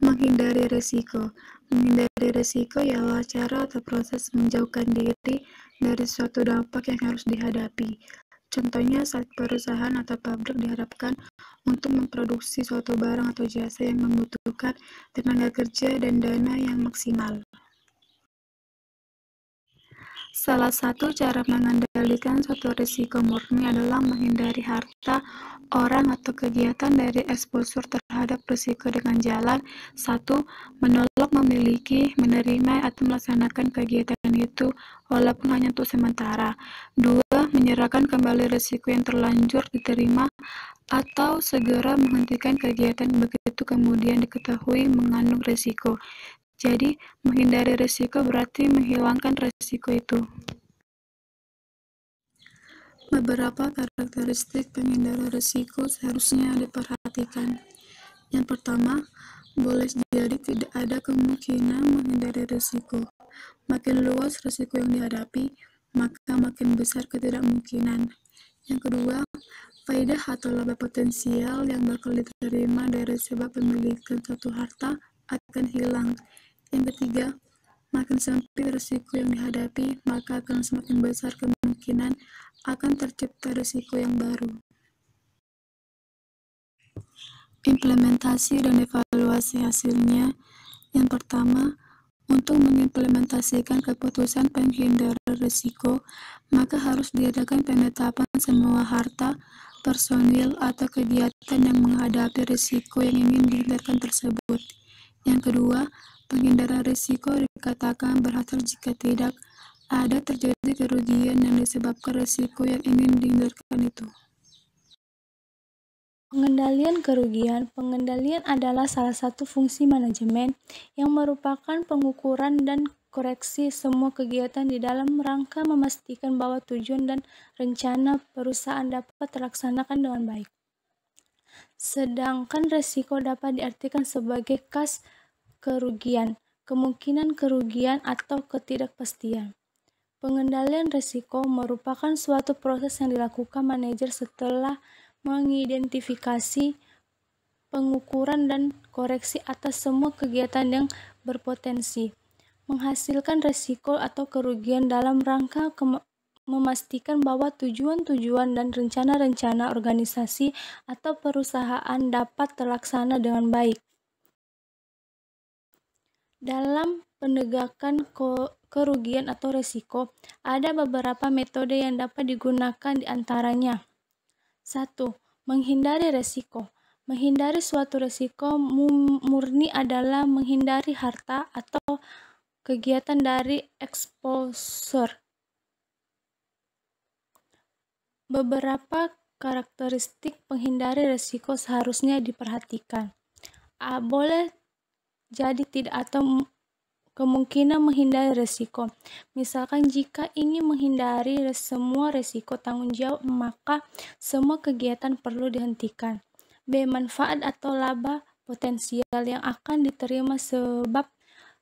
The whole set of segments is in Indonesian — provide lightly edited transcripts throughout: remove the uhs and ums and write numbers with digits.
Menghindari risiko. Menghindari risiko ialah cara atau proses menjauhkan diri dari suatu dampak yang harus dihadapi. Contohnya saat perusahaan atau pabrik diharapkan untuk memproduksi suatu barang atau jasa yang membutuhkan tenaga kerja dan dana yang maksimal. Salah satu cara mengendalikan suatu risiko murni adalah menghindari harta, orang, atau kegiatan dari eksposur terhadap risiko dengan jalan 1. Menolak memiliki, menerima, atau melaksanakan kegiatan itu walaupun hanya untuk sementara. 2. Menyerahkan kembali risiko yang terlanjur diterima atau segera menghentikan kegiatan begitu kemudian diketahui mengandung risiko. Jadi, menghindari risiko berarti menghilangkan risiko itu. Beberapa karakteristik penghindar risiko seharusnya diperhatikan. Yang pertama, boleh jadi tidak ada kemungkinan menghindari risiko. Makin luas risiko yang dihadapi, maka makin besar ketidakmungkinan. Yang kedua, faedah atau laba potensial yang bakal diterima dari sebab pemilikan suatu harta akan hilang. Yang ketiga, makin sempit risiko yang dihadapi, maka akan semakin besar kemungkinan akan tercipta risiko yang baru. Implementasi dan evaluasi hasilnya. Yang pertama, untuk mengimplementasikan keputusan penghindaran risiko, maka harus diadakan penetapan semua harta, personil, atau kegiatan yang menghadapi risiko yang ingin dihindarkan tersebut. Yang kedua, penghindaran risiko dikatakan berhasil jika tidak ada terjadi kerugian yang disebabkan risiko yang ingin dihindarkan itu. Pengendalian kerugian. Pengendalian adalah salah satu fungsi manajemen yang merupakan pengukuran dan koreksi semua kegiatan di dalam rangka memastikan bahwa tujuan dan rencana perusahaan dapat terlaksanakan dengan baik. Sedangkan risiko dapat diartikan sebagai kas kerugian, kemungkinan kerugian atau ketidakpastian. Pengendalian risiko merupakan suatu proses yang dilakukan manajer setelah mengidentifikasi, pengukuran, dan koreksi atas semua kegiatan yang berpotensi menghasilkan risiko atau kerugian dalam rangka memastikan bahwa tujuan-tujuan dan rencana-rencana organisasi atau perusahaan dapat terlaksana dengan baik. Dalam penegakan kerugian atau risiko, ada beberapa metode yang dapat digunakan di antaranya. 1. Menghindari risiko. Menghindari suatu risiko murni adalah menghindari harta atau kegiatan dari exposure. Beberapa karakteristik penghindari risiko seharusnya diperhatikan. Boleh jadi tidak atau kemungkinan menghindari risiko. Misalkan jika ingin menghindari semua risiko tanggung jawab, maka semua kegiatan perlu dihentikan. B. Manfaat atau laba potensial yang akan diterima sebab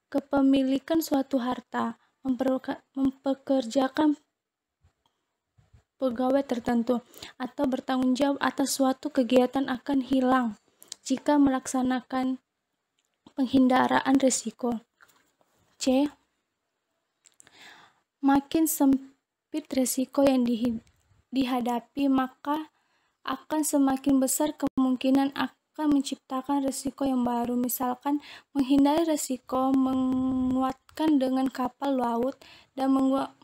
kepemilikan suatu harta, mempekerjakan pegawai tertentu, atau bertanggung jawab atas suatu kegiatan akan hilang jika melaksanakan penghindaraan risiko. C. Makin sempit risiko yang dihadapi, maka akan semakin besar kemungkinan akan menciptakan risiko yang baru. Misalkan, menghindari risiko menguatkan dengan kapal laut dan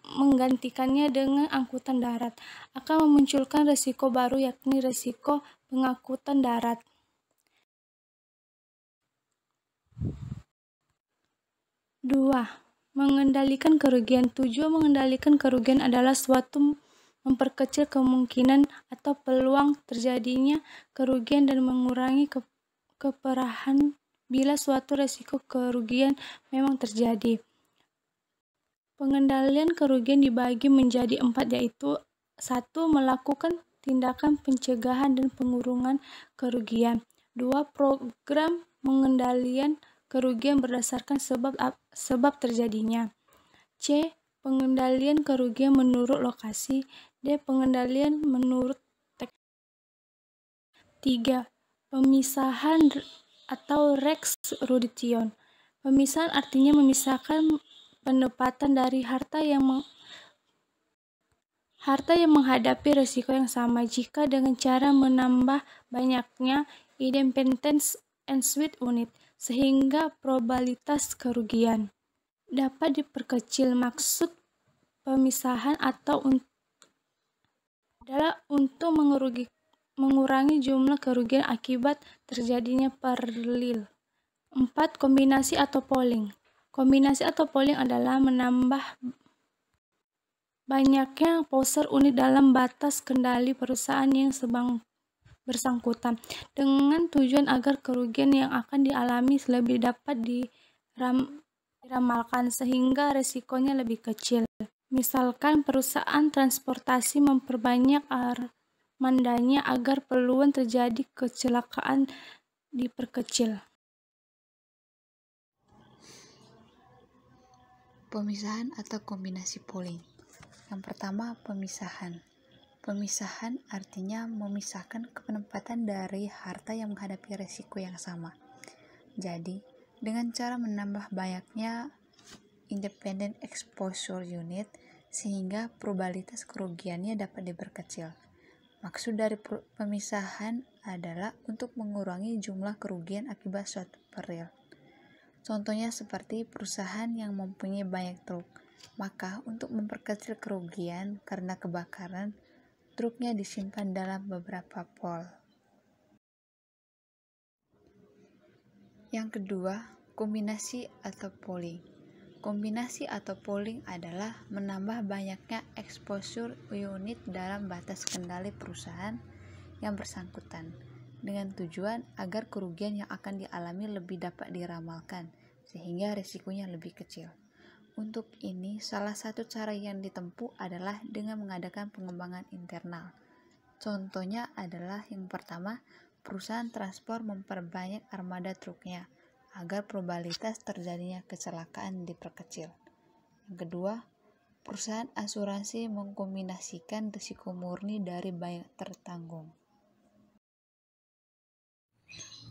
menggantikannya dengan angkutan darat akan memunculkan risiko baru, yakni risiko pengangkutan darat. 2. Mengendalikan kerugian. Tujuan mengendalikan kerugian adalah suatu memperkecil kemungkinan atau peluang terjadinya kerugian dan mengurangi keparahan bila suatu risiko kerugian memang terjadi. Pengendalian kerugian dibagi menjadi 4, yaitu 1. Melakukan tindakan pencegahan dan pengurangan kerugian. 2. Program pengendalian kerugian berdasarkan sebab terjadinya. C. Pengendalian kerugian menurut lokasi. D. Pengendalian menurut teknik. 3. Pemisahan atau Rex Rudition. Pemisahan artinya memisahkan pendapatan dari harta yang menghadapi risiko yang sama jika dengan cara menambah banyaknya independence and sweet unit, sehingga probabilitas kerugian dapat diperkecil. Maksud pemisahan adalah untuk mengurangi jumlah kerugian akibat terjadinya perlil. 4. Kombinasi atau pooling. Kombinasi atau pooling adalah menambah banyaknya poser unit dalam batas kendali perusahaan yang bersangkutan, dengan tujuan agar kerugian yang akan dialami lebih dapat diramalkan sehingga resikonya lebih kecil. Misalkan perusahaan transportasi memperbanyak armadanya agar peluang terjadi kecelakaan diperkecil. Pemisahan atau kombinasi pooling. Yang pertama, pemisahan. Pemisahan artinya memisahkan penempatan dari harta yang menghadapi risiko yang sama. Jadi, dengan cara menambah banyaknya independent exposure unit sehingga probabilitas kerugiannya dapat diperkecil. Maksud dari pemisahan adalah untuk mengurangi jumlah kerugian akibat suatu peril. Contohnya seperti perusahaan yang mempunyai banyak truk, maka untuk memperkecil kerugian karena kebakaran, truknya disimpan dalam beberapa pool. Yang kedua, kombinasi atau pooling. Kombinasi atau pooling adalah menambah banyaknya exposure unit dalam batas kendali perusahaan yang bersangkutan, dengan tujuan agar kerugian yang akan dialami lebih dapat diramalkan, sehingga risikonya lebih kecil. Untuk ini, salah satu cara yang ditempuh adalah dengan mengadakan pengembangan internal. Contohnya adalah yang pertama, perusahaan transport memperbanyak armada truknya, agar probabilitas terjadinya kecelakaan diperkecil. Yang kedua, perusahaan asuransi mengkombinasikan risiko murni dari banyak tertanggung.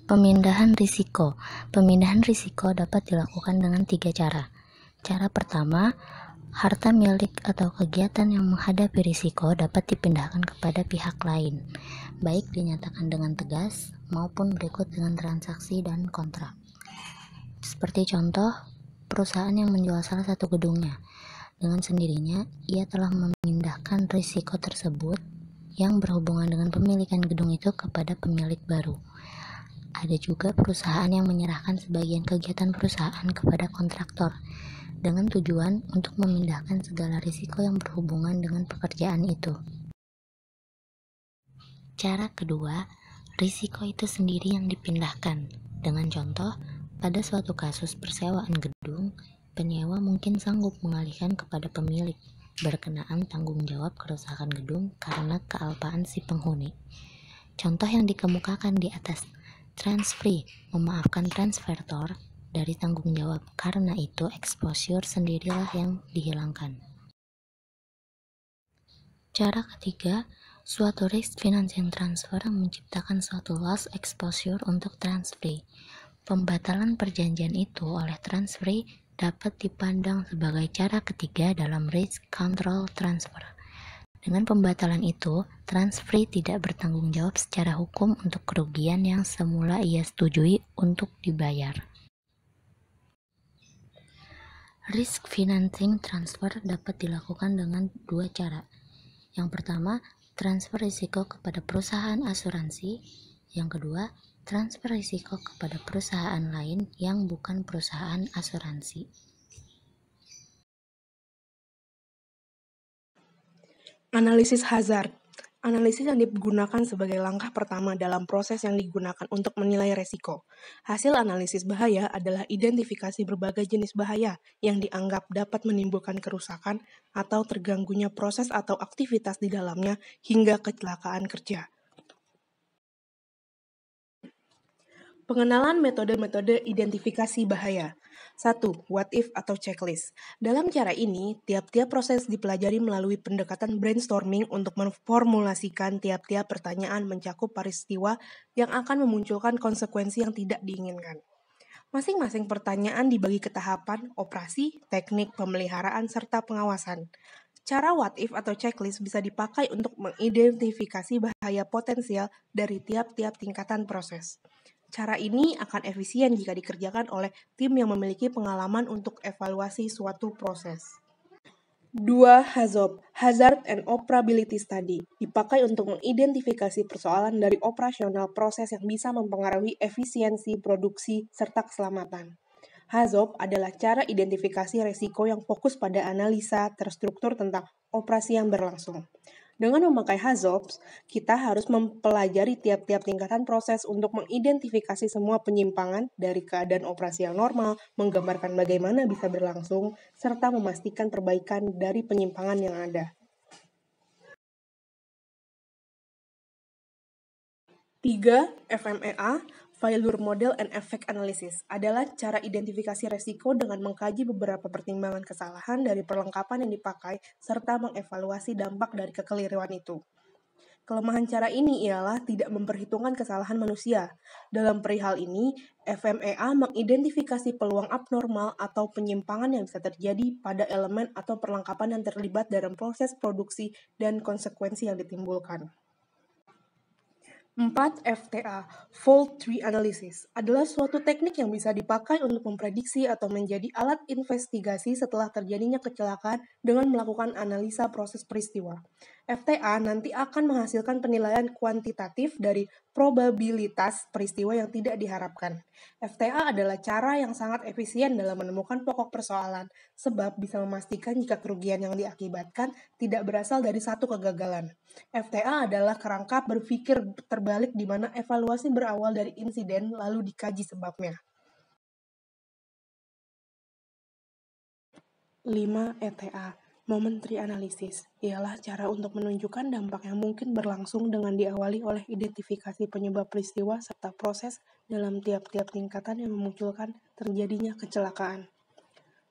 Pemindahan risiko. Pemindahan risiko dapat dilakukan dengan 3 cara. Cara pertama, harta milik atau kegiatan yang menghadapi risiko dapat dipindahkan kepada pihak lain, baik dinyatakan dengan tegas maupun berikut dengan transaksi dan kontrak. Seperti contoh, perusahaan yang menjual salah satu gedungnya. Dengan sendirinya, ia telah memindahkan risiko tersebut yang berhubungan dengan pemilikan gedung itu kepada pemilik baru. Ada juga perusahaan yang menyerahkan sebagian kegiatan perusahaan kepada kontraktor dengan tujuan untuk memindahkan segala risiko yang berhubungan dengan pekerjaan itu. Cara kedua, risiko itu sendiri yang dipindahkan. Dengan contoh, pada suatu kasus persewaan gedung, penyewa mungkin sanggup mengalihkan kepada pemilik berkenaan tanggung jawab kerusakan gedung karena kealpaan si penghuni. Contoh yang dikemukakan di atas, transferee memaafkan transfertor dari tanggung jawab, karena itu exposure sendirilah yang dihilangkan. Cara ketiga, suatu risk financing transfer menciptakan suatu loss exposure untuk transferee. Pembatalan perjanjian itu oleh transferee dapat dipandang sebagai cara ketiga dalam risk control transfer. Dengan pembatalan itu, transferee tidak bertanggung jawab secara hukum untuk kerugian yang semula ia setujui untuk dibayar. Risk financing transfer dapat dilakukan dengan 2 cara. Yang pertama, transfer risiko kepada perusahaan asuransi. Yang kedua, transfer risiko kepada perusahaan lain yang bukan perusahaan asuransi. Analisis hazard. Analisis yang digunakan sebagai langkah pertama dalam proses yang digunakan untuk menilai resiko. Hasil analisis bahaya adalah identifikasi berbagai jenis bahaya yang dianggap dapat menimbulkan kerusakan atau terganggunya proses atau aktivitas di dalamnya hingga kecelakaan kerja. Pengenalan metode-metode identifikasi bahaya. 1. What if atau checklist. Dalam cara ini, tiap-tiap proses dipelajari melalui pendekatan brainstorming untuk memformulasikan tiap-tiap pertanyaan mencakup peristiwa yang akan memunculkan konsekuensi yang tidak diinginkan. Masing-masing pertanyaan dibagi ke tahapan, operasi, teknik, pemeliharaan, serta pengawasan. Cara what if atau checklist bisa dipakai untuk mengidentifikasi bahaya potensial dari tiap-tiap tingkatan proses. Cara ini akan efisien jika dikerjakan oleh tim yang memiliki pengalaman untuk evaluasi suatu proses. 2. HAZOP, Hazard and Operability Study, dipakai untuk mengidentifikasi persoalan dari operasional proses yang bisa mempengaruhi efisiensi produksi serta keselamatan. HAZOP adalah cara identifikasi resiko yang fokus pada analisa terstruktur tentang operasi yang berlangsung. Dengan memakai HAZOP, kita harus mempelajari tiap-tiap tingkatan proses untuk mengidentifikasi semua penyimpangan dari keadaan operasi yang normal, menggambarkan bagaimana bisa berlangsung, serta memastikan perbaikan dari penyimpangan yang ada. 3. FMEA, Failure Model and Effect Analysis, adalah cara identifikasi resiko dengan mengkaji beberapa pertimbangan kesalahan dari perlengkapan yang dipakai serta mengevaluasi dampak dari kekeliruan itu. Kelemahan cara ini ialah tidak memperhitungkan kesalahan manusia. Dalam perihal ini, FMEA mengidentifikasi peluang abnormal atau penyimpangan yang bisa terjadi pada elemen atau perlengkapan yang terlibat dalam proses produksi dan konsekuensi yang ditimbulkan. 4. FTA, Fault Tree Analysis, adalah suatu teknik yang bisa dipakai untuk memprediksi atau menjadi alat investigasi setelah terjadinya kecelakaan dengan melakukan analisa proses peristiwa. FTA nanti akan menghasilkan penilaian kuantitatif dari probabilitas peristiwa yang tidak diharapkan. FTA adalah cara yang sangat efisien dalam menemukan pokok persoalan, sebab bisa memastikan jika kerugian yang diakibatkan tidak berasal dari satu kegagalan. FTA adalah kerangka berpikir terbalik di mana evaluasi berawal dari insiden lalu dikaji sebabnya. 5. ETA, Moment Tree Analysis, ialah cara untuk menunjukkan dampak yang mungkin berlangsung dengan diawali oleh identifikasi penyebab peristiwa serta proses dalam tiap-tiap tingkatan yang memunculkan terjadinya kecelakaan.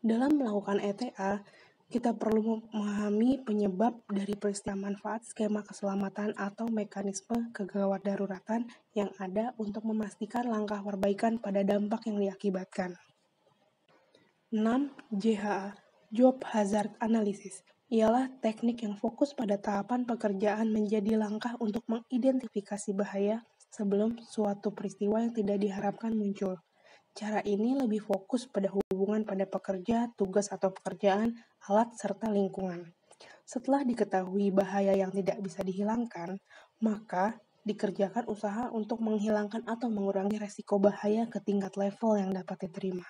Dalam melakukan ETA, kita perlu memahami penyebab dari peristiwa manfaat skema keselamatan atau mekanisme kegawat daruratan yang ada untuk memastikan langkah perbaikan pada dampak yang diakibatkan. 6. JHA, Job Hazard Analysis, ialah teknik yang fokus pada tahapan pekerjaan menjadi langkah untuk mengidentifikasi bahaya sebelum suatu peristiwa yang tidak diharapkan muncul. Cara ini lebih fokus pada hubungan pada pekerja, tugas atau pekerjaan, alat, serta lingkungan. Setelah diketahui bahaya yang tidak bisa dihilangkan, maka dikerjakan usaha untuk menghilangkan atau mengurangi resiko bahaya ke tingkat level yang dapat diterima.